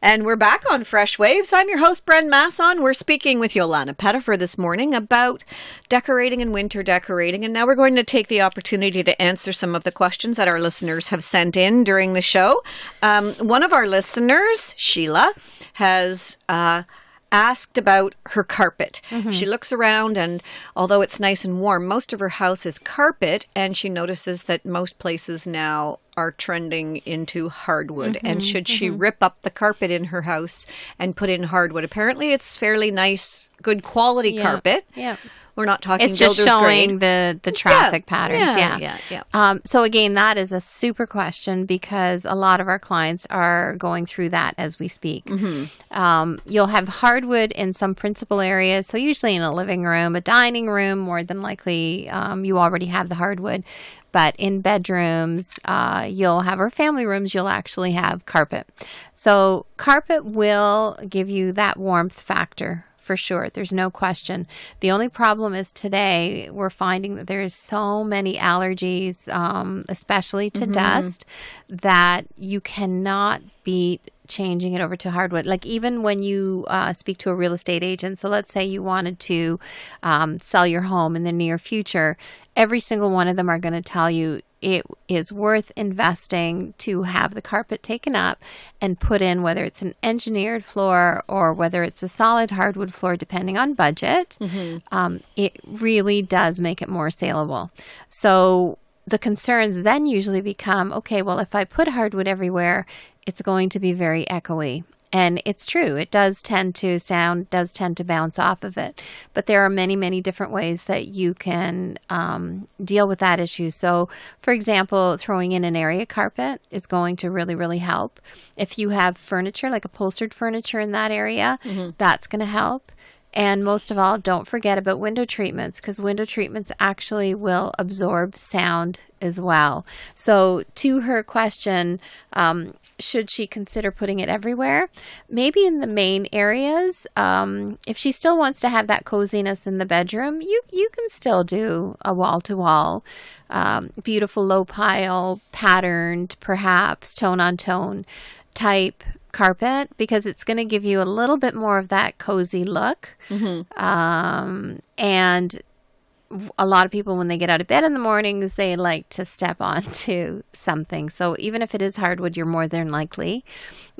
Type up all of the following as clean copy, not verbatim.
And we're back on Fresh Waves. I'm your host, Bren Masson. We're speaking with Jolana Pettifer this morning about decorating and winter decorating. And now we're going to take the opportunity to answer some of the questions that our listeners have sent in during the show. One of our listeners, Sheila, has asked about her carpet. She looks around, and although it's nice and warm, most of her house is carpet, and she notices that most places now are trending into hardwood. And should she rip up the carpet in her house and put in hardwood? Apparently it's fairly nice, good quality carpet. Yeah. We're not talking It's just showing grade. the traffic patterns. Yeah. So again, that is a super question because a lot of our clients are going through that as we speak. You'll have hardwood in some principal areas. So usually in a living room, a dining room, more than likely you already have the hardwood. But in bedrooms, you'll have, or family rooms, you'll actually have carpet. So carpet will give you that warmth factor. For sure. There's no question. The only problem is today we're finding that there's so many allergies, especially to dust, that you cannot beat changing it over to hardwood. Like even when you speak to a real estate agent, so let's say you wanted to sell your home in the near future, every single one of them are going to tell you it is worth investing to have the carpet taken up and put in, whether it's an engineered floor or whether it's a solid hardwood floor, depending on budget. It really does make it more saleable. So the concerns then usually become, okay, well, if I put hardwood everywhere, it's going to be very echoey. And it's true. It does tend to bounce off of it. But there are many, many different ways that you can deal with that issue. So, for example, throwing in an area carpet is going to really, really help. If you have furniture, like upholstered furniture in that area, that's going to help. And most of all, don't forget about window treatments, because window treatments actually will absorb sound as well. So to her question, should she consider putting it everywhere? Maybe in the main areas. If she still wants to have that coziness in the bedroom, you can still do a wall-to-wall, beautiful low pile, patterned, perhaps tone-on-tone type carpet, because it's going to give you a little bit more of that cozy look. And a lot of people, when they get out of bed in the mornings, they like to step onto something. So even if it is hardwood, you're more than likely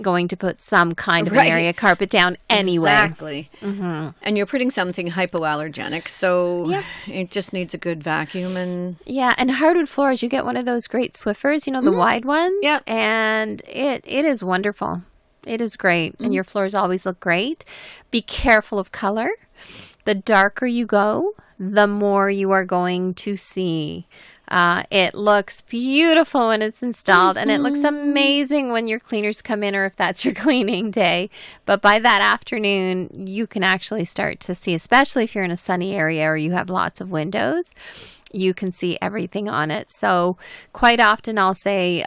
going to put some kind of an area carpet down anyway. Exactly. And you're putting something hypoallergenic, so it just needs a good vacuum. And hardwood floors, you get one of those great Swiffers, the wide ones. And it is wonderful. It is great. And your floors always look great. Be careful of color. The darker you go, the more you are going to see. It looks beautiful when it's installed, and it looks amazing when your cleaners come in, or if that's your cleaning day. But by that afternoon, you can actually start to see, especially if you're in a sunny area or you have lots of windows, you can see everything on it. So quite often I'll say,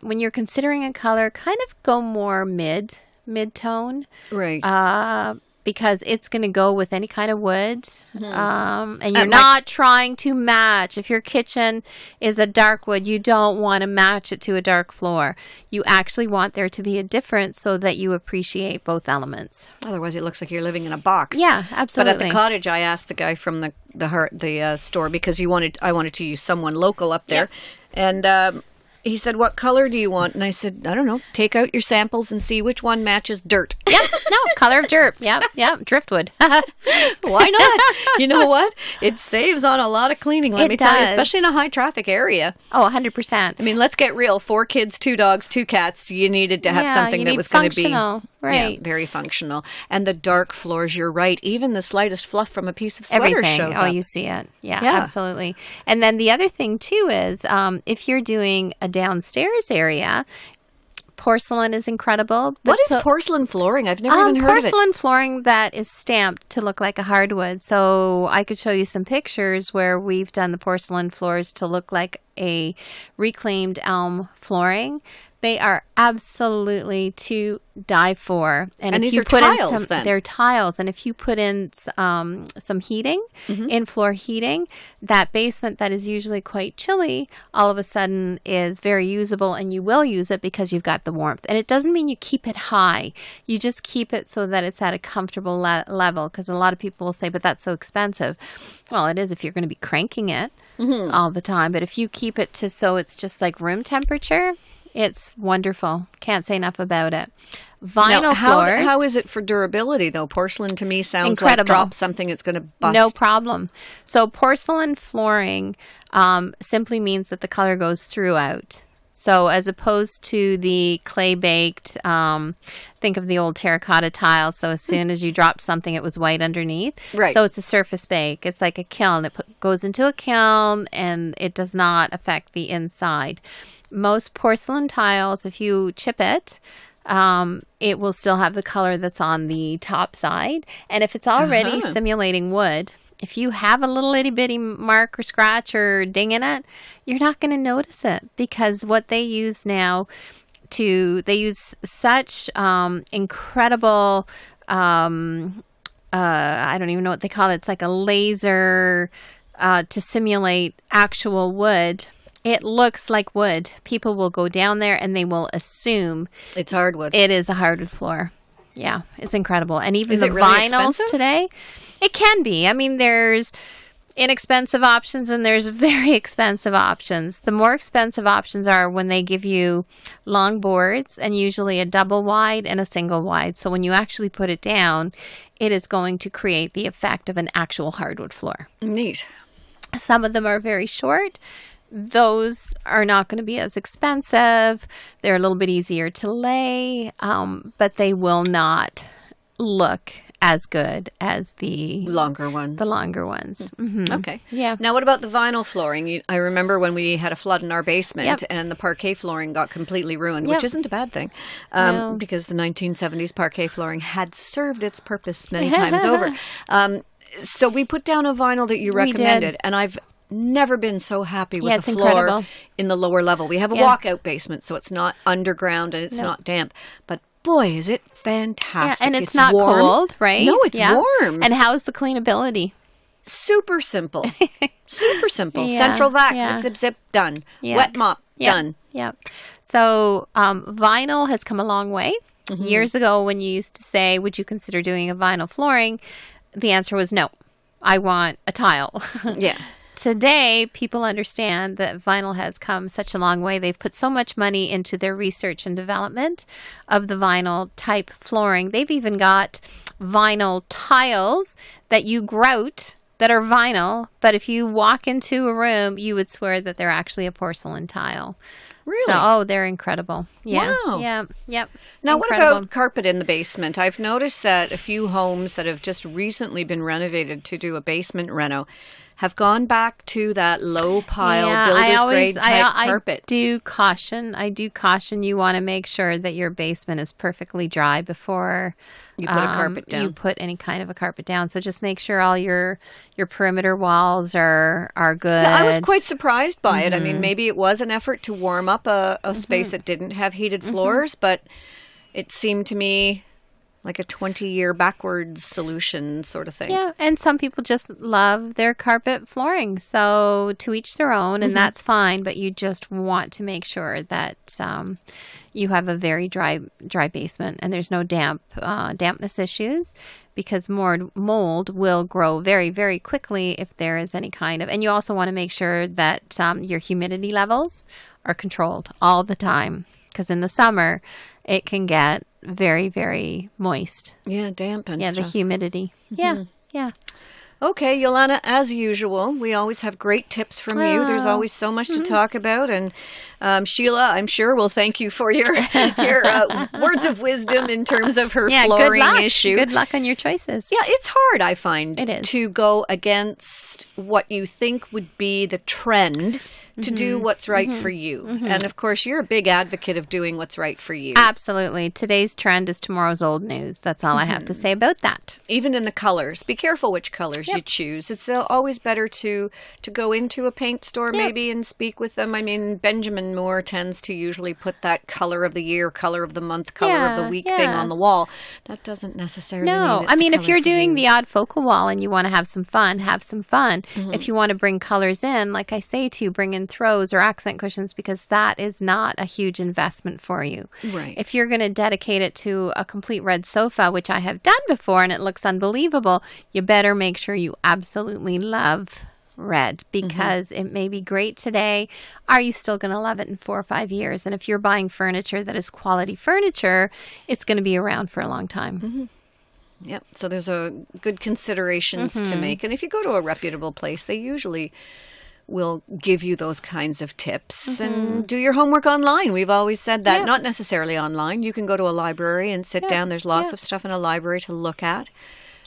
when you're considering a color, kind of go more mid-tone. Right. Because it's going to go with any kind of wood. And you're not trying to match. If your kitchen is a dark wood, you don't want to match it to a dark floor. You actually want there to be a difference so that you appreciate both elements. Otherwise, it looks like you're living in a box. Yeah, absolutely. But at the cottage, I asked the guy from the store, because I wanted to use someone local up there. And he said, "What color do you want?" And I said, "I don't know. Take out your samples and see which one matches dirt." Color of dirt. Driftwood. Why not? You know what? It saves on a lot of cleaning, let me tell you, especially in a high traffic area. Oh, 100%. I mean, let's get real. 4 kids, 2 dogs, 2 cats. You needed to have something that was going to be right. Very functional. And the dark floors, you're right. Even the slightest fluff from a piece of sweater shows up. You see it. Yeah, absolutely. And then the other thing too is, if you're doing a downstairs area, porcelain is incredible. What is porcelain flooring? I've never even heard of it. Porcelain flooring that is stamped to look like a hardwood. So I could show you some pictures where we've done the porcelain floors to look like a reclaimed elm flooring, they are absolutely to die for. And if these you are put tiles, in some, then? they're tiles. And if you put in some heating, in-floor heating, that basement that is usually quite chilly, all of a sudden is very usable, and you will use it because you've got the warmth. And it doesn't mean you keep it high. You just keep it so that it's at a comfortable level, because a lot of people will say, but that's so expensive. Well, it is if you're going to be cranking it all the time. But if you keep it to so it's just like room temperature, it's wonderful. Can't say enough about it. Vinyl Now, floors. how is it for durability, though? Porcelain to me sounds Incredible. like drop something, it's going to bust. No problem. So porcelain flooring simply means that the color goes throughout. So as opposed to the clay-baked, think of the old terracotta tiles. So as soon as you dropped something, it was white underneath. Right. So it's a surface bake. It's like a kiln. It goes into a kiln, and it does not affect the inside. Most porcelain tiles, if you chip it, it will still have the color that's on the top side. And if it's already simulating wood, if you have a little itty bitty mark or scratch or ding in it, you're not going to notice it, because what they use now they use such incredible, I don't even know what they call it. It's like a laser to simulate actual wood. It looks like wood. People will go down there and they will assume It's hardwood. it is a hardwood floor. Yeah, it's incredible. And even Is the it really vinyls expensive? today, it can be. I mean, there's inexpensive options and there's very expensive options. The more expensive options are when they give you long boards, and usually a double wide and a single wide. So when you actually put it down, it is going to create the effect of an actual hardwood floor. Neat. Some of them are very short. Those are not going to be as expensive. They're a little bit easier to lay, but they will not look as good as the Longer ones. Mm-hmm. Okay. Yeah. Now, what about the vinyl flooring? I remember when we had a flood in our basement, Yep. and the parquet flooring got completely ruined, Yep. which isn't a bad thing, No. because the 1970s parquet flooring had served its purpose many times over. So we put down a vinyl that you We did. recommended, and I've never been so happy with Yeah, the it's floor incredible. in the lower level. We have a Yeah. walkout basement, so it's not underground and it's No. not damp. But boy, is it fantastic. Yeah, and it's not warm. cold, right? No, it's Yeah. warm. And how's the cleanability? Super simple. Super simple. Yeah, Central vac, yeah. zip, zip, zip, done. Yeah. Wet mop, Yep. done. Yep. So vinyl has come a long way. Mm-hmm. Years ago, when you used to say, would you consider doing a vinyl flooring? The answer was no. I want a tile. Yeah. Today, people understand that vinyl has come such a long way. They've put so much money into their research and development of the vinyl type flooring. They've even got vinyl tiles that you grout that are vinyl, but if you walk into a room, you would swear that they're actually a porcelain tile. Really? So, they're incredible. Yeah. Wow. Yeah. Yep. Now, Incredible. what about carpet in the basement? I've noticed that a few homes that have just recently been renovated to do a basement reno have gone back to that low pile builder's grade type carpet. I do caution you want to make sure that your basement is perfectly dry before You put a carpet down. you put any kind of a carpet down. So just make sure all your perimeter walls are good. I was quite surprised by it. I Mm-hmm. mean, maybe it was an effort to warm up a space that didn't have heated Mm-hmm. floors, but it seemed to me like a 20-year backwards solution sort of thing. Yeah, and some people just love their carpet flooring. So to each their own, and that's fine. But you just want to make sure that you have a very dry basement, and there's no dampness issues, because more mold will grow very, very quickly if there is any kind of. And you also want to make sure that your humidity levels are controlled all the time, because in the summer it can get very, very moist. Yeah, damp and Yeah, the stuff. humidity. Yeah, yeah. Okay, Jolana, as usual, we always have great tips from you. There's Oh. always so much to talk about. And Sheila, I'm sure, will thank you for your words of wisdom in terms of her Yeah, flooring good luck. issue. Good luck on your choices. Yeah, it's hard, I find, It is. to go against what you think would be the trend to do what's right for you. And of course, you're a big advocate of doing what's right for you. Absolutely. Today's trend is tomorrow's old news. That's all I have to say about that. Even in the colors. Be careful which colors you choose. It's always better to go into a paint store maybe and speak with them. I mean, Benjamin Moore tends to usually put that color of the year, color of the month, color of the week thing on the wall. That doesn't necessarily mean it's I mean, the if you're color for doing you. the odd focal wall and you want to have some fun, have some fun. If you want to bring colors in, like I say to you, bring in throws or accent cushions, because that is not a huge investment for you. Right. If you're going to dedicate it to a complete red sofa, which I have done before and it looks unbelievable, you better make sure you absolutely love red, because it may be great today. Are you still going to love it in 4 or 5 years? And if you're buying furniture that is quality furniture, it's going to be around for a long time. Yep. So there's a good considerations to make. And if you go to a reputable place, they usually will give you those kinds of tips. And do your homework online. We've always said that. Not necessarily online. You can go to a library and sit down. There's lots of stuff in a library to look at.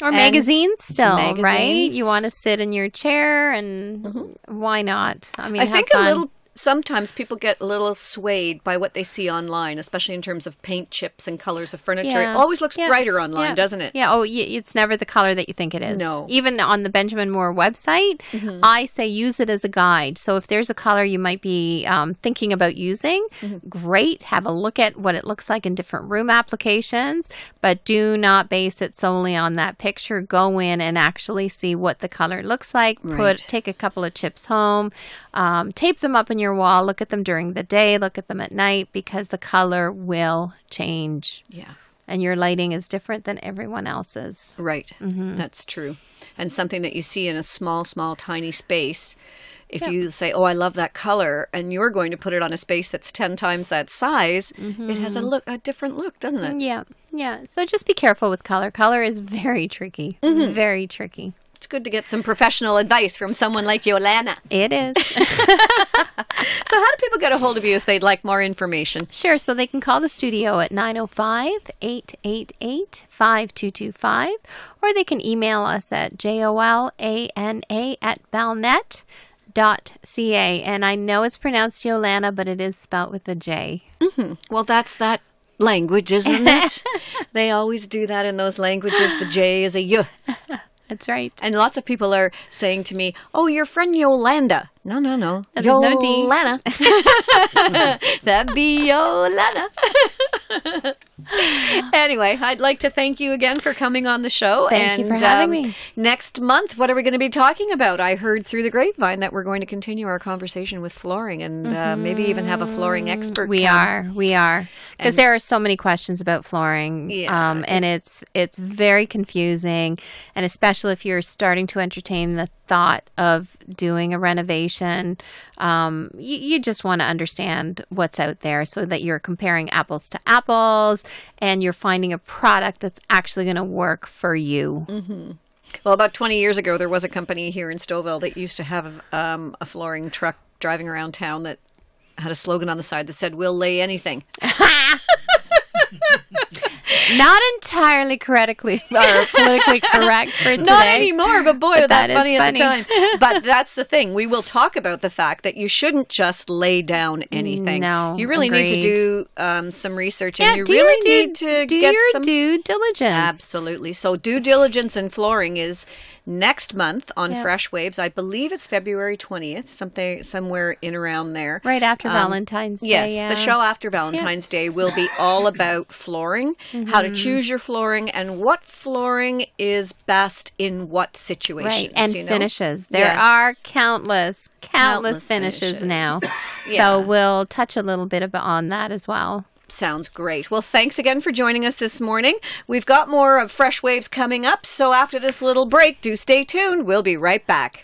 Or magazines still, right? You want to sit in your chair, and why not? I mean, I have think fun. sometimes people get a little swayed by what they see online, especially in terms of paint chips and colors of furniture. Yeah. It always looks brighter online, doesn't it? Yeah. Oh, it's never the color that you think it is. No. Even on the Benjamin Moore website, I say use it as a guide. So if there's a color you might be thinking about using, great. Have a look at what it looks like in different room applications, but do not base it solely on that picture. Go in and actually see what the color looks like. Right. Take a couple of chips home, tape them up on your wall. Look at them during the day. Look at them at night, because the color will change. Yeah. And your lighting is different than everyone else's. Right. That's true. And something that you see in a small, tiny space, if you say, oh, I love that color, and you're going to put it on a space that's 10 times that size, it has a different look, doesn't it? Yeah. Yeah. So just be careful with color. Color is very tricky. Very tricky. It's good to get some professional advice from someone like Jolana. It is. So how do people get a hold of you if they'd like more information? Sure. So they can call the studio at 905-888-5225, or they can email us at jolana@balnet.ca. And I know it's pronounced Jolana, but it is spelt with a J. Well, that's that language, isn't it? They always do that in those languages. The J is a Y. That's right. And lots of people are saying to me, oh, your friend Yolanda. No. There's no D. Jolana. That'd be Jolana. Anyway, I'd like to thank you again for coming on the show. Thank you for having me. Next month, what are we going to be talking about? I heard through the grapevine that we're going to continue our conversation with flooring, and maybe even have a flooring expert. We are. Because there are so many questions about flooring, Yeah. and it's very confusing, and especially if you're starting to entertain the thought of doing a renovation, you just want to understand what's out there so that you're comparing apples to apples and you're finding a product that's actually going to work for you. Well, about 20 years ago, there was a company here in Stouffville that used to have a flooring truck driving around town that had a slogan on the side that said, "We'll lay anything." Not entirely politically correct for today. Not anymore, but boy, But that that is funny at the funny. time. But that's the thing. We will talk about the fact that you shouldn't just lay down anything. No, you really need to agreed. do some research, and you do really your need to do get your some due diligence. Absolutely. So due diligence in flooring is next month on Fresh Waves. I believe it's February 20th, somewhere in around there. Right after Valentine's Day. Yes, yeah. the show after Valentine's Day will be all about flooring, how to choose your flooring, and what flooring is best in what situations. Right, and finishes. There are countless finishes now. So we'll touch a little bit on that as well. Sounds great. Well, thanks again for joining us this morning. We've got more of Fresh Waves coming up, so after this little break, do stay tuned. We'll be right back.